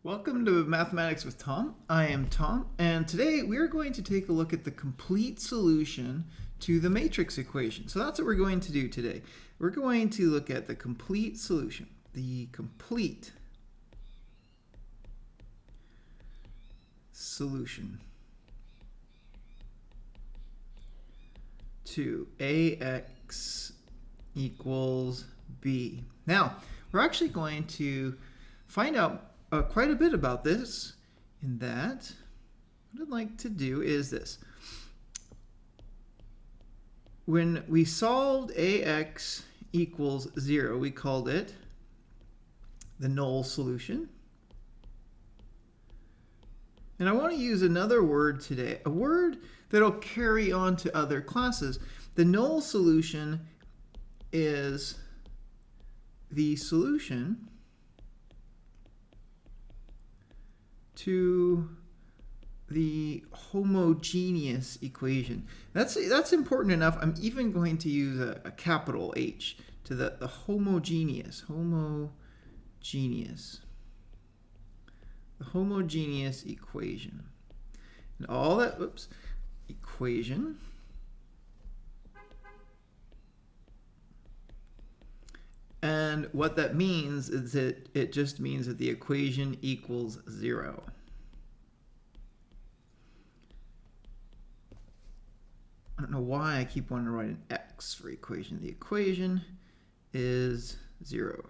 Welcome to Mathematics with Tom. I am Tom, and today we are going to take a look at the complete solution to the matrix equation. So that's what we're going to do today. We're going to look at the complete solution, the complete solution to AX equals B. Now, we're actually going to find out quite a bit about this, in that what I'd like to do is this. When we solved AX equals 0, we called it the null solution. And I want to use another word today, a word that'll carry on to other classes. The null solution is the solution to the homogeneous equation. That's important enough. I'm even going to use a capital H to the homogeneous equation. And all that, equation. And what that means is that it just means that the equation equals 0. I don't know why I keep wanting to write an X for equation. The equation is 0.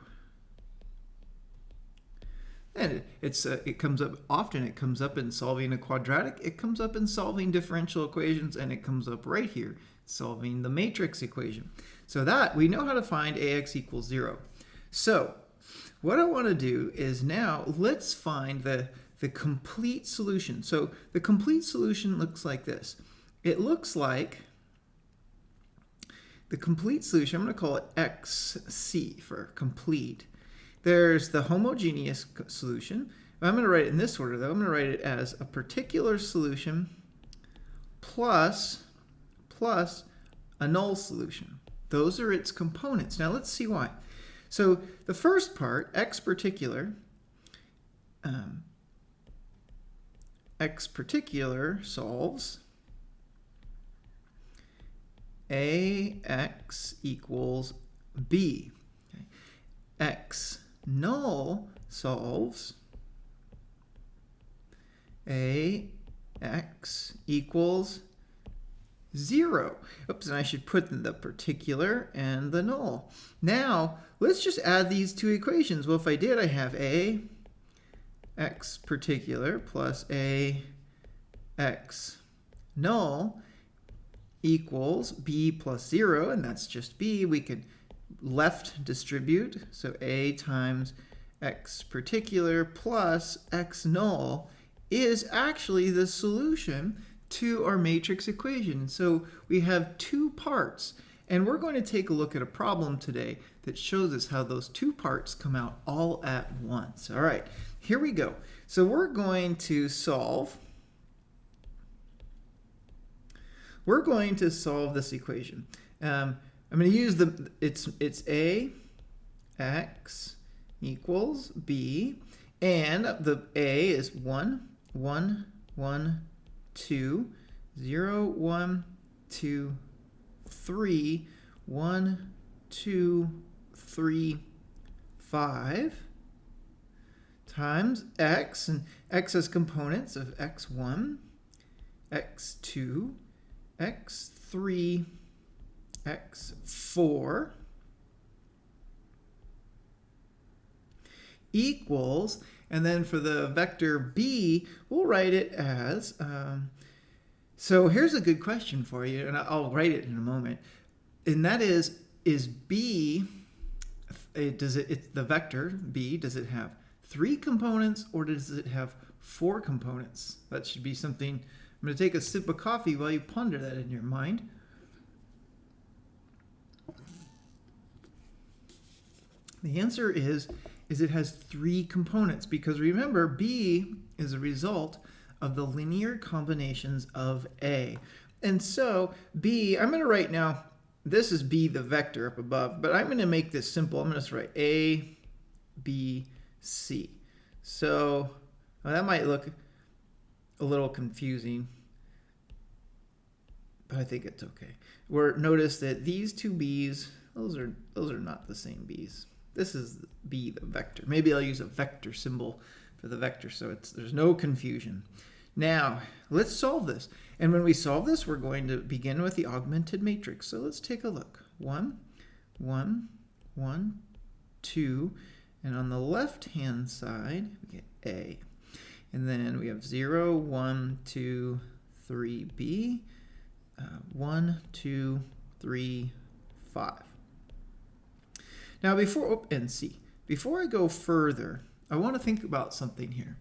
And it comes up often. It comes up in solving a quadratic. It comes up in solving differential equations, and it comes up right here, solving the matrix equation. So that we know how to find AX equals 0. So what I want to do is now let's find the complete solution. So the complete solution looks like this. It looks like the complete solution, I'm going to call it XC for complete. There's the homogeneous solution. I'm going to write it in this order, though. I'm going to write it as a particular solution plus a null solution. Those are its components. Now let's see why. So the first part, X particular solves AX equals B. Okay. X null solves AX equals 0. Oops, and I should put the particular and the null. Now, let's just add these two equations. Well, if I did, I have AX particular plus AX null equals B plus 0, and that's just B. We could left distribute, so A times X particular plus X null is actually the solution to our matrix equation. So we have two parts, and we're going to take a look at a problem today that shows us how those two parts come out all at once. All right, here we go. So we're going to solve this equation. I'm going to use it's AX equals B, and the A is 1, 1, 1, 2, 0, 1, 2, 3, 1, 2, 3, 5 times X, and X has components of X1, X2, X3, X4 equals, and then for the vector B, we'll write it as, so here's a good question for you, and I'll write it in a moment, and that is B, it's the vector B, does it have 3 components or does it have 4 components? That should be something. I'm going to take a sip of coffee while you ponder that in your mind. The answer is it has 3 components, because remember, B is a result of the linear combinations of A. And so B, I'm going to write now, this is B, the vector up above, but I'm going to make this simple. I'm going to write A, B, C. So well, that might look a little confusing, but I think it's okay. Notice that these two b's, those are not the same b's. This is b, the vector. Maybe I'll use a vector symbol for the vector so there's no confusion. Now, let's solve this. And when we solve this, we're going to begin with the augmented matrix. So let's take a look. 1, 1, 1, 2. And on the left-hand side, we get A. And then we have 0, 1, 2, 3, B. 1, 2, 3, 5. Now and C. Before I go further, I want to think about something here.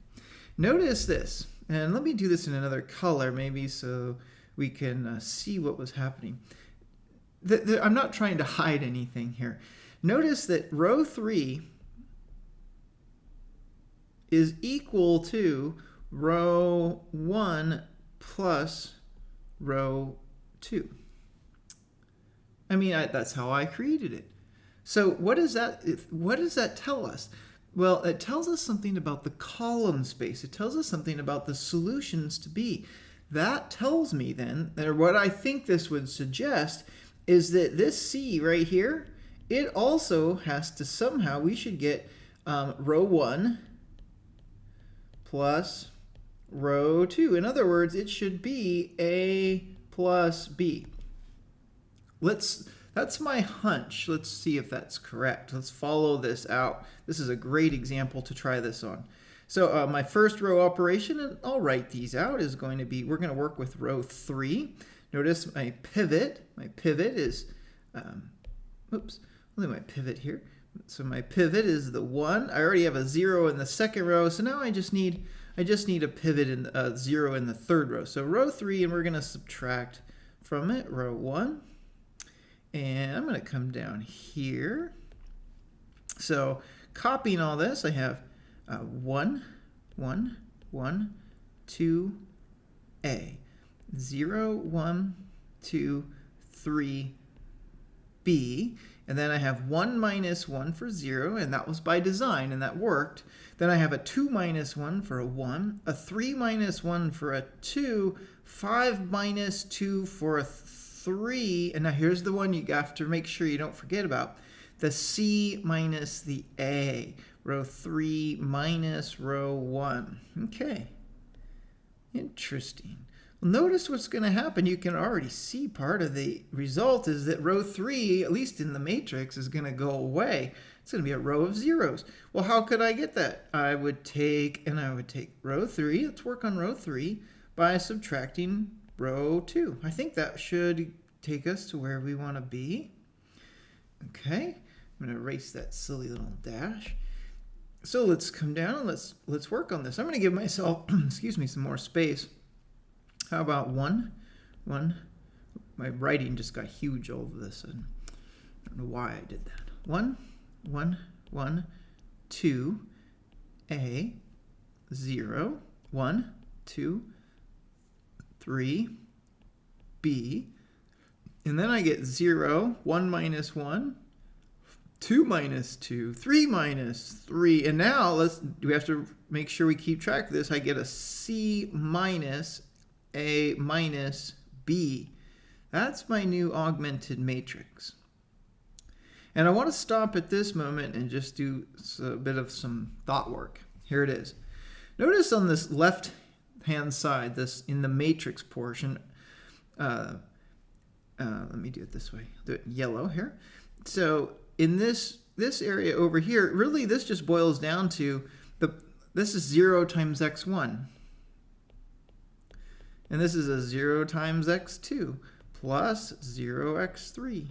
Notice this. And let me do this in another color, maybe so we can see what was happening. I'm not trying to hide anything here. Notice that row 3 is equal to row 1 plus row 2. I mean, that's how I created it. So what does that tell us? Well, it tells us something about the column space. It tells us something about the solutions to B. That tells me then, or what I think this would suggest, is that this C right here, it also has to somehow, we should get row 1 plus row 2. In other words, it should be A plus B. That's my hunch. Let's see if that's correct. Let's follow this out. This is a great example to try this on. So my first row operation, and I'll write these out, is going to be, we're going to work with row 3. Notice my pivot is, oops, only my pivot here. So my pivot is the 1. I already have a 0 in the second row, so now I just need a pivot in 0 in the third row. So row 3, and we're going to subtract from it row 1. And I'm going to come down here. So copying all this, I have 1, 1, 1, 2, A. 0, 1, 2, 3, B. And then I have 1 minus 1 for 0, and that was by design, and that worked. Then I have a 2 minus 1 for a 1, a 3 minus 1 for a 2, 5 minus 2 for a 3, and now here's the one you have to make sure you don't forget about. The C minus the A. Row 3 minus row 1. Okay. Interesting. Well, notice what's going to happen. You can already see part of the result is that row 3, at least in the matrix, is going to go away. It's going to be a row of zeros. Well, how could I get that? I would take row 3. Let's work on row 3 by subtracting row 2. I think that should take us to where we want to be. Okay, I'm going to erase that silly little dash. So let's come down and let's work on this. I'm going to give myself, excuse me, some more space. How about 1, 1? My writing just got huge all of this, and I don't know why I did that. 1, 1, 1, 2, A, 0, 1, 2, 3, B, and then I get 0, 1 minus 1, 2 minus 2, 3 minus 3, and now we have to make sure we keep track of this. I get a C minus A minus B. That's my new augmented matrix. And I want to stop at this moment and just do a bit of some thought work. Here it is. Notice on this left-hand side, this in the matrix portion, let me do it this way. Do it in yellow here. So in this area over here, really this just boils down to this is 0 times x1. And this is a 0 times x2 plus 0x3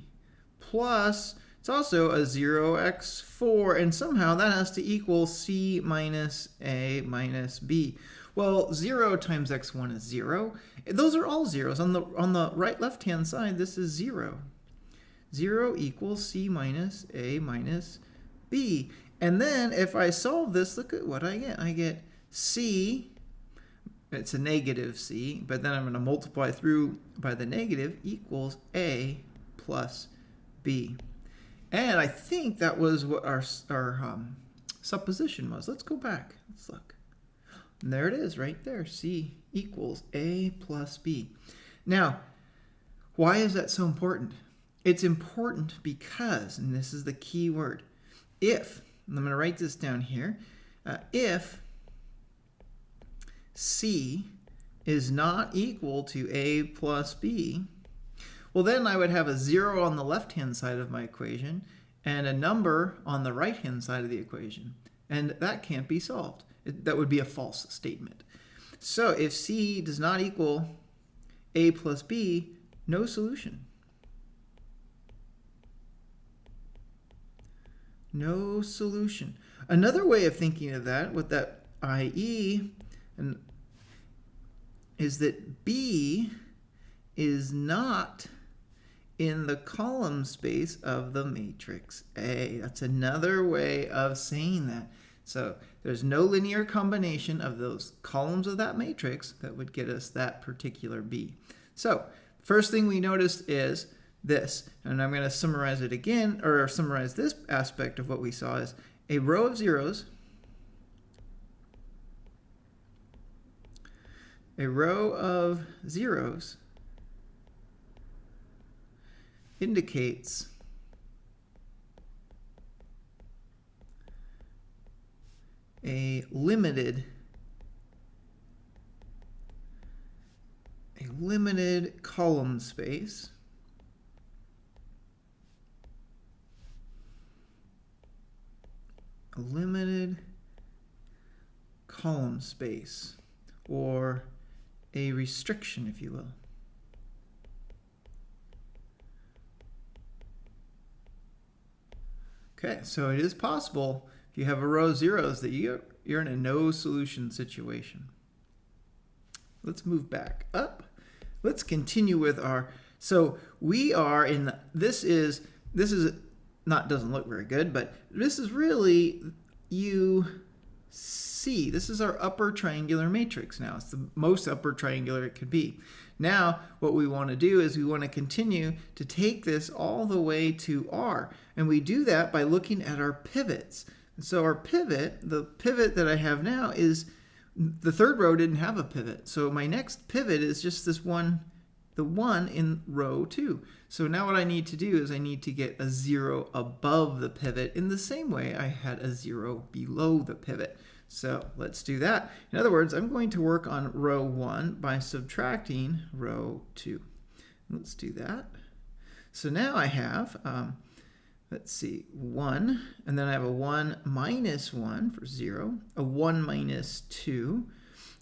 plus, it's also a 0x4, and somehow that has to equal C minus A minus B. Well, 0 times x1 is 0. Those are all zeros. On the left-hand side, this is 0. 0 equals C minus A minus B. And then if I solve this, look at what I get. I get C, it's a negative C, but then I'm going to multiply through by the negative, equals A plus B. And I think that was what our supposition was. Let's go back. Let's look. And there it is right there. C equals A plus B. Now, why is that so important? It's important because, and this is the key word, if, and I'm going to write this down here, if C is not equal to A plus B, well then I would have a 0 on the left-hand side of my equation and a number on the right-hand side of the equation. And that can't be solved. That would be a false statement. So if C does not equal A plus B, no solution. No solution. Another way of thinking of that, with that IE, is that B is not in the column space of the matrix A. That's another way of saying that. So there's no linear combination of those columns of that matrix that would get us that particular B. So first thing we noticed is this, and I'm going to summarize it again, or summarize this aspect of what we saw is a row of zeros, indicates a limited column space or a restriction, if you will. Okay, so it is possible if you have a row of zeros that you're in a no solution situation. Let's move back up. Let's continue with our, so we are in, this is not, doesn't look very good, but this is really UC. This is our upper triangular matrix now. It's the most upper triangular it could be. Now, what we want to do is we want to continue to take this all the way to R. And we do that by looking at our pivots. And so our pivot, the pivot that I have now is, the third row didn't have a pivot. So my next pivot is just this one, the one in row 2. So now what I need to do is I need to get a 0 above the pivot in the same way I had a 0 below the pivot. So let's do that. In other words, I'm going to work on row 1 by subtracting row 2. Let's do that. So now I have, let's see, 1, and then I have a 1 minus 1 for 0, a 1 minus 2,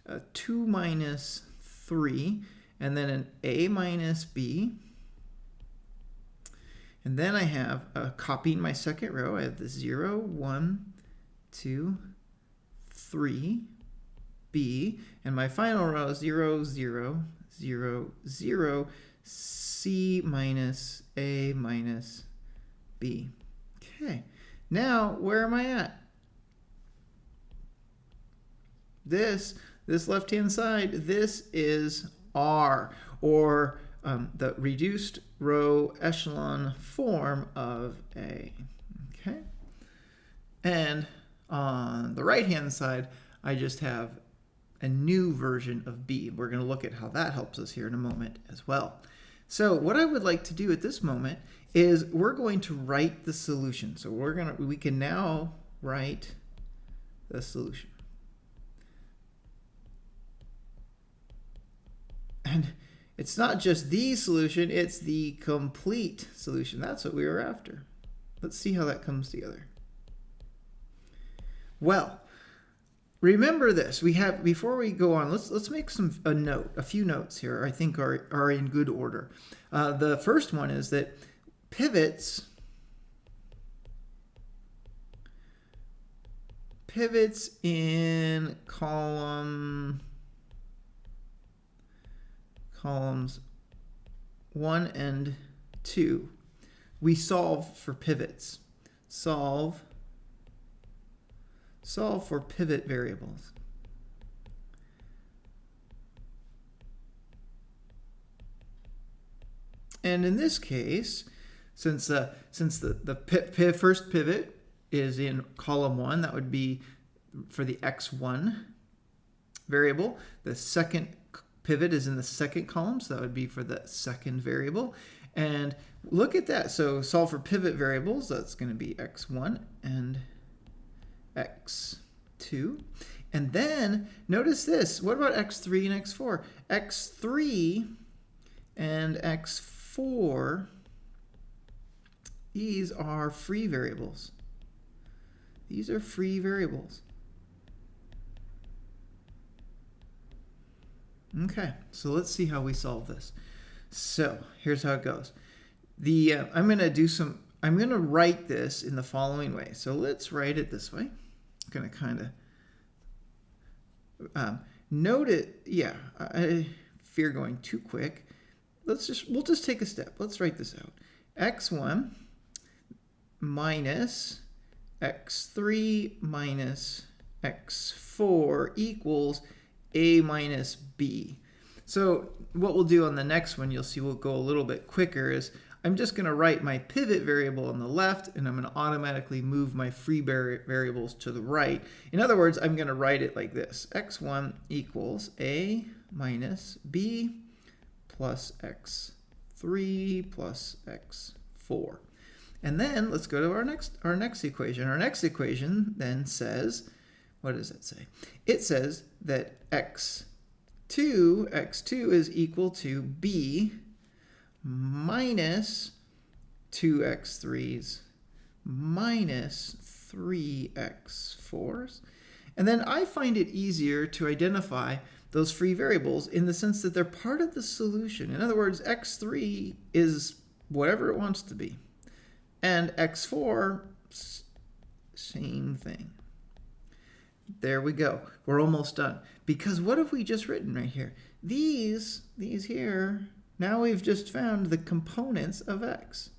a 2 minus 3, and then an A minus B. And then I have, copying my second row, I have the 0, 1, 2, 3, B, and my final row, 0, 0, 0, 0, C minus A minus B. Okay, now where am I at? This left-hand side, this is R, or the reduced row echelon form of A. Okay, and on the right-hand side, I just have a new version of B. We're going to look at how that helps us here in a moment as well. So what I would like to do at this moment is we're going to write the solution. So we can now write the solution. And it's not just the solution, it's the complete solution. That's what we were after. Let's see how that comes together. Well, remember this. We have, before we go on, let's make a few notes here I think are in good order. The first one is that pivots in columns 1 and 2, we solve for pivots. Solve for pivot variables. And in this case, since the first pivot is in column 1. That would be for the x1 variable. The second pivot is in the second column, so that would be for the second variable. And look at that. So solve for pivot variables. That's going to be x1 and x2. And then notice this. What about x3 and x4? x3 and x4, these are free variables. These are free variables. Okay, so let's see how we solve this. So here's how it goes. I'm going to write this in the following way. So let's write it this way. I'm going to kind of note it. Yeah, I fear going too quick. We'll just take a step. Let's write this out. x1 minus x3 minus x4 equals a minus b. So what we'll do on the next one, you'll see we'll go a little bit quicker, is I'm just going to write my pivot variable on the left, and I'm going to automatically move my free variables to the right. In other words, I'm going to write it like this. x1 equals a minus b plus x3 plus x4. And then let's go to our next equation. Our next equation then says, what does it say? It says that x2 is equal to b minus 2x3s minus 3x4s. And then I find it easier to identify those free variables in the sense that they're part of the solution. In other words, x3 is whatever it wants to be. And x4, same thing. There we go. We're almost done. Because what have we just written right here? These here, now we've just found the components of x.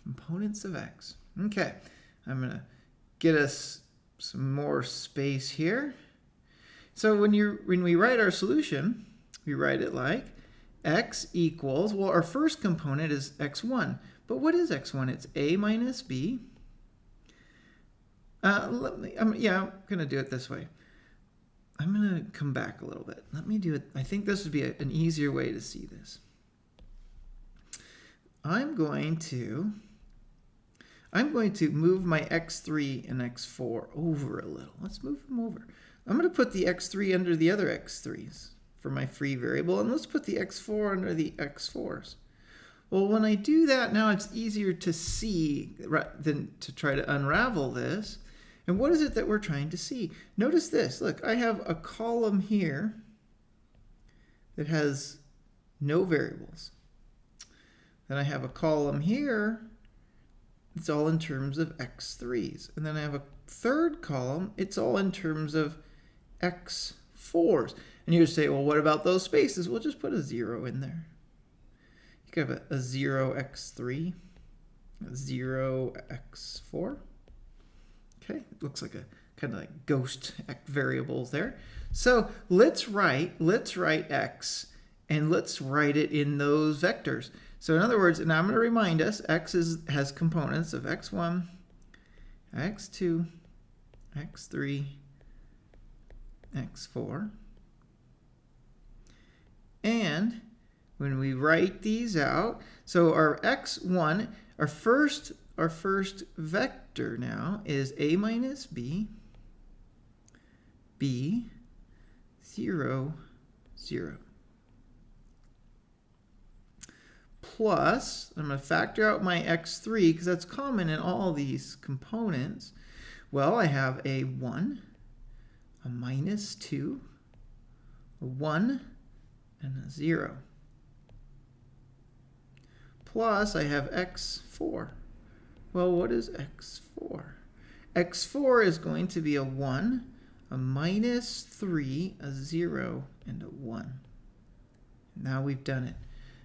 Components of x. Okay, I'm going to get us some more space here. So when we write our solution, we write it like x equals, well, our first component is x1. But what is x1? It's a minus b. I'm going to do it this way. I'm going to come back a little bit. Let me do it. I think this would be an easier way to see this. I'm going to move my x3 and x4 over a little. Let's move them over. I'm going to put the x3 under the other x3s for my free variable, and let's put the x4 under the x4s. Well, when I do that, now it's easier to see than to try to unravel this. And what is it that we're trying to see? Notice this. Look, I have a column here that has no variables. Then I have a column here. It's all in terms of x3s. And then I have a third column. It's all in terms of x4s. And you would say, well, what about those spaces? We'll just put a 0 in there. You could have a 0x3, a 0x4. Okay, it looks like a kind of like ghost variables there. So let's write x, and let's write it in those vectors. So in other words, and I'm going to remind us, x has components of x1, x2, x3, x4. And when we write these out, so our x1, our first vector now is a minus b, b, 0, 0. Plus, I'm going to factor out my x3 because that's common in all these components. Well, I have a 1, a minus 2, a 1, and a 0. Plus, I have x4. Well, what is x4? x4 is going to be a 1, a minus 3, a 0, and a 1. Now we've done it.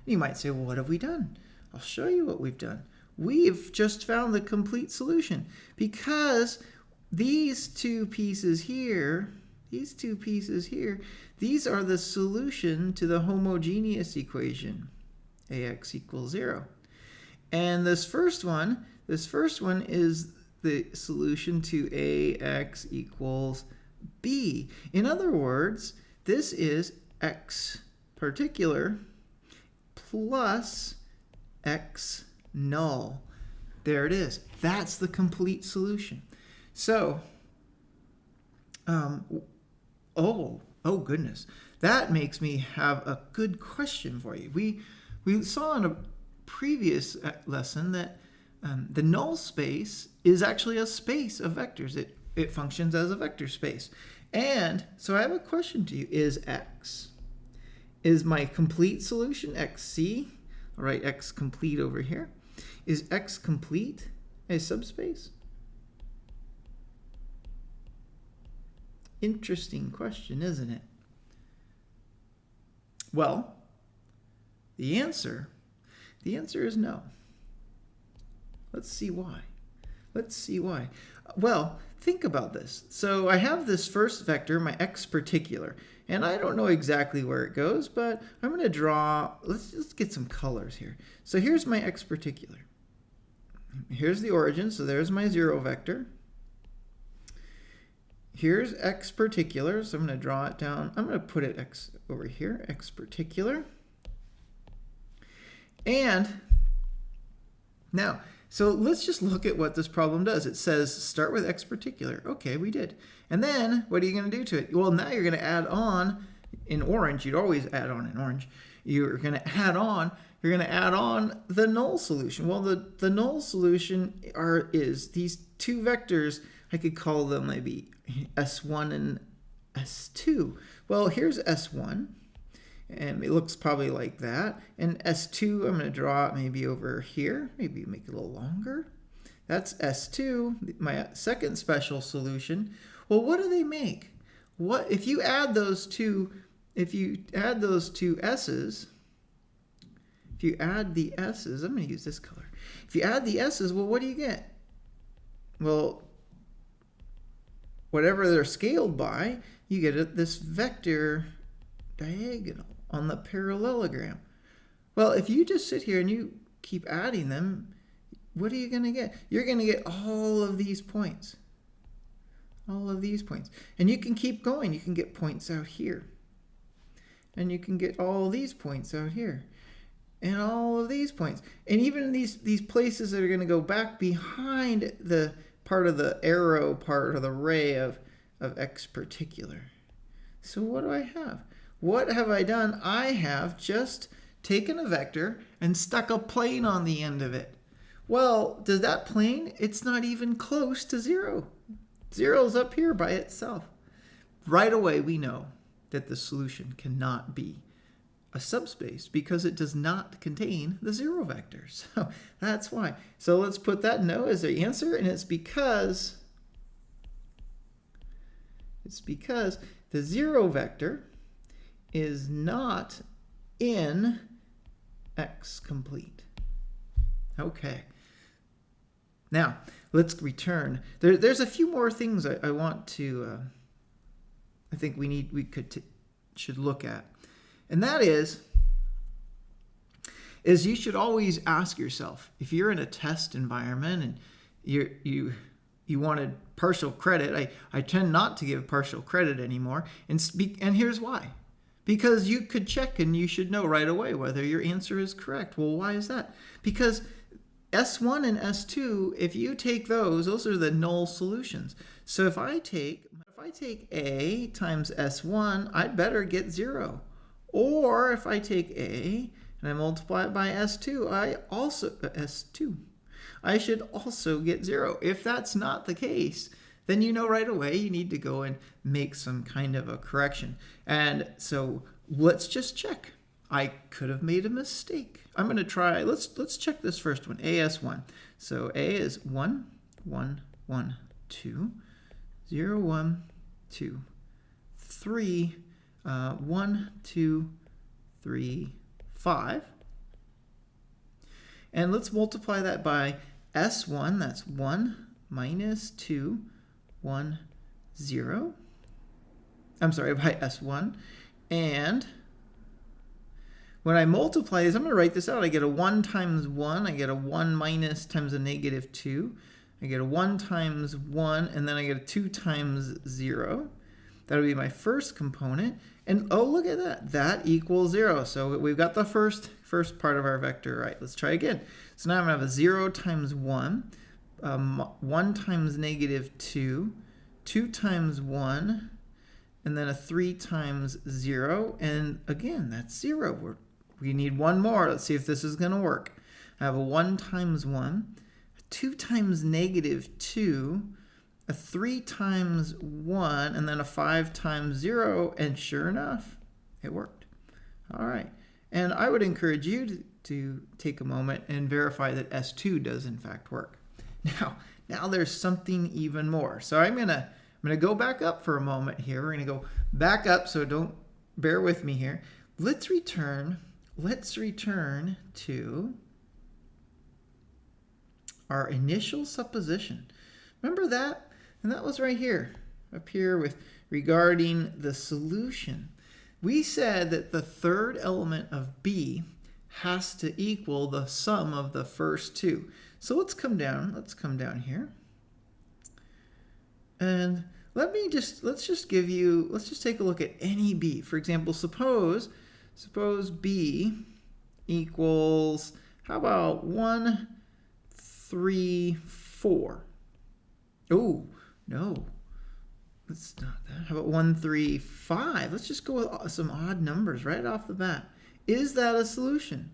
You might say, well, what have we done? I'll show you what we've done. We've just found the complete solution because these two pieces here these two pieces here, these are the solution to the homogeneous equation, ax equals 0. And this first one is the solution to ax equals b. In other words, this is x particular plus x null. There it is. That's the complete solution. So, oh goodness. That makes me have a good question for you. We saw in a previous lesson that the null space is actually a space of vectors. It functions as a vector space. And so I have a question to you. Is my complete solution xc? I'll write x complete over here. Is x complete a subspace? Interesting question, isn't it? Well, the answer is no. Let's see why. Well, think about this. So I have this first vector, my x particular, and I don't know exactly where it goes, but I'm going to draw, let's get some colors here. So here's my x particular. Here's the origin, so there's my 0 vector. Here's x particular, so I'm going to draw it down. I'm going to put it x over here, x particular. And now, so let's just look at what this problem does. It says start with x particular. Okay, we did. And then what are you going to do to it? Well, now you're going to add on in orange. You'd always add on in orange. You're going to add on the null solution. Well, the null solution is these two vectors. I could call them maybe S1 and S2. Well, here's S1. And it looks probably like that. And S2, I'm going to draw it maybe over here. Maybe make it a little longer. That's S2, my second special solution. Well, what do they make? What if you add those two? If you add those two S's, if you add the S's, I'm going to use this color. If you add the S's, well, what do you get? Well, whatever they're scaled by, you get this vector diagonal on the parallelogram. Well, if you just sit here and you keep adding them, what are you going to get? You're going to get all of these points. All of these points. And you can keep going. You can get points out here. And you can get all these points out here. And all of these points. And even these places that are going to go back behind the part of the arrow part of the ray of x particular. So what do I have? What have I done? I have just taken a vector and stuck a plane on the end of it. Well, does that plane? It's not even close to 0. 0's up here by itself. Right away, we know that the solution cannot be a subspace because it does not contain the 0 vector. So that's why. So let's put that no as the answer, and it's because the 0 vector is not in x complete. Okay. Now, let's return. There's a few more things I want to, I think should look at. And that is you should always ask yourself, if you're in a test environment and you wanted partial credit, I tend not to give partial credit anymore, and here's why. Because you could check and you should know right away whether your answer is correct. Well, why is that? Because S1 and S2, if you take those are the null solutions. So if I take A times S1, I'd better get 0. Or if I take A and I multiply it by S2, I should also get 0. If that's not the case, then you know right away you need to go and make some kind of a correction. And so let's just check. I could have made a mistake. I'm going to try, let's check this first one, AS1. So A is 1, 1, 1, 2, 0, 1, 2, 3, 1, 2, 3, 5. And let's multiply that by S1, that's 1 minus 2, 1, 0. I'm sorry, by S1. And when I multiply these, I'm going to write this out. I get a 1 times 1. I get a 1 minus times a negative 2. I get a 1 times 1, and then I get a 2 times 0. That'll be my first component. And oh, look at that. That equals 0. So we've got the first part of our vector right. Let's try again. So now I'm going to have a 0 times 1, 1 times negative 2, 2 times 1, and then a 3 times 0. And again, that's 0. We need one more. Let's see if this is going to work. I have a 1 times 1, a 2 times negative 2, a 3 times 1, and then a 5 times 0. And sure enough, it worked. All right. And I would encourage you to take a moment and verify that S2 does in fact work. Now there's something even more. So I'm gonna go back up for a moment here. We're gonna go back up, so don't bear with me here. Let's return to our initial supposition. Remember that? And that was right here, up here with regarding the solution. We said that the third element of B has to equal the sum of the first two. So let's come down here. And let's just take a look at any B. For example, suppose B equals, how about 1, 3, 4? Oh, no. That's not that. How about 1, 3, 5? Let's just go with some odd numbers right off the bat. Is that a solution?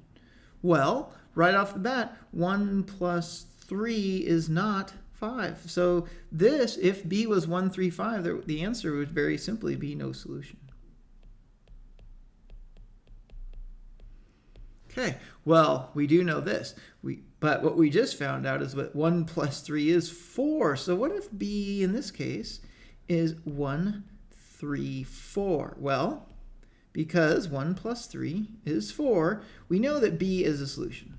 Well, right off the bat, 1 plus 3 is not 5. So this, if B was 1, 3, 5, the answer would very simply be no solution. Okay, well, we do know this. But what we just found out is that 1 plus 3 is 4. So what if B, in this case, is 1, 3, 4? Well, because 1 plus 3 is 4, we know that B is a solution.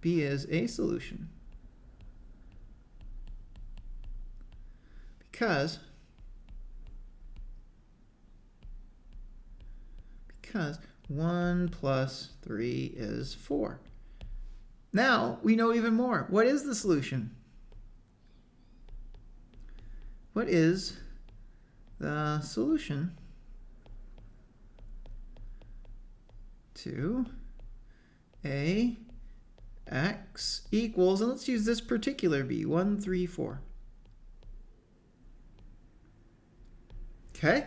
B is a solution. Because 1 plus 3 is 4. Now, we know even more. What is the solution? What is the solution to Ax equals, and let's use this particular B, 1, 3, 4. Okay,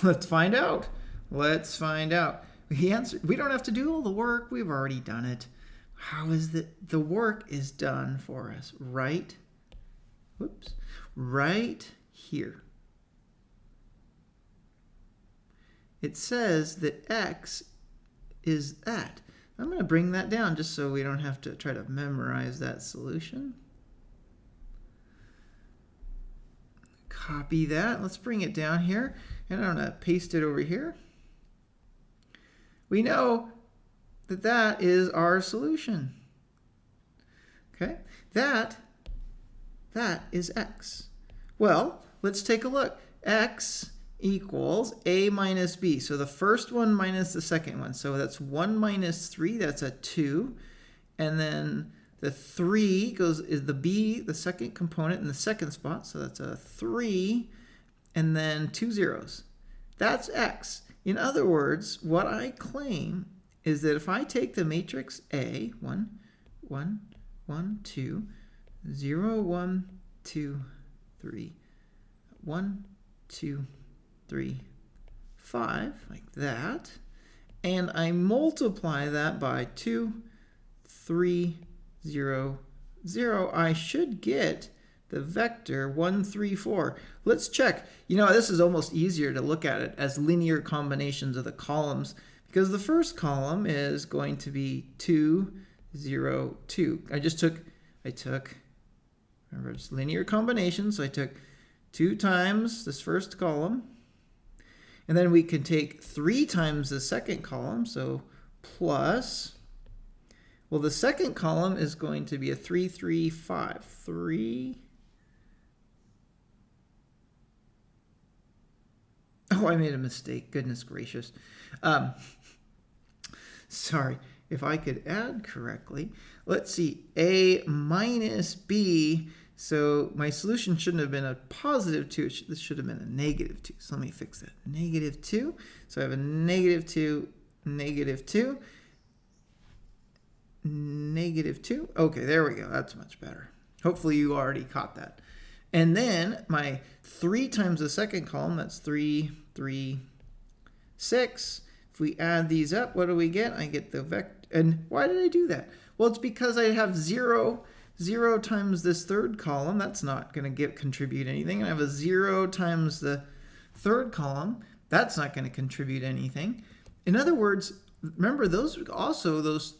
let's find out. Let's find out. We don't have to do all the work. We've already done it. How is it? The work is done for us right here. It says that X is that. I'm going to bring that down just so we don't have to try to memorize that solution. Copy that. Let's bring it down here. And I'm going to paste it over here. We know that that is our solution. Okay? That is X. Well, let's take a look. X equals A minus B. So the first one minus the second one. So that's 1 minus 3. That's a 2. And then the 3 is the B, the second component in the second spot. So that's a 3. And then 2 zeros. That's X. In other words, what I claim is that if I take the matrix A, 1, 1, 1, 2, 0, 1, 2, 3, 1, 2, 3, 5, like that, and I multiply that by 2, 3, 0, 0, I should get the vector 1, 3, 4. Let's check. You know, this is almost easier to look at it as linear combinations of the columns, because the first column is going to be 2, 0, 2. I took, remember it's linear combination, so I took 2 times this first column, and then we can take 3 times the second column, so plus, well, the second column is going to be a 3, 3, 5. 3. Oh, I made a mistake. Goodness gracious. Sorry. If I could add correctly, let's see, a minus b. So my solution shouldn't have been a positive 2. This should have been a negative 2. So let me fix that. Negative 2. So I have a negative 2, negative 2, negative 2. Okay, there we go. That's much better. Hopefully you already caught that. And then my 3 times the second column, that's 3, 3, 6. If we add these up, what do we get? I get the vector. And why did I do that? Well, it's because I have 0 times this third column. That's not going to contribute anything. And I have a 0 times the third column. That's not going to contribute anything. In other words, remember, those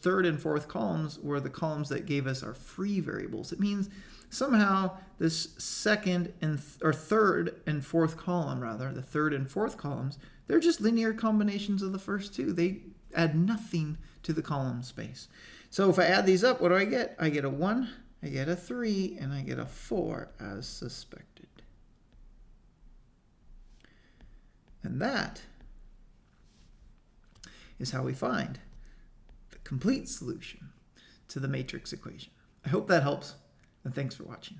third and fourth columns were the columns that gave us our free variables. It means somehow this second and third and fourth column, rather, the third and fourth columns, they're just linear combinations of the first two. They add nothing to the column space. So if I add these up, what do I get? I get a 1, I get a 3, and I get a 4 as suspected. And that is how we find the complete solution to the matrix equation. I hope that helps, and thanks for watching.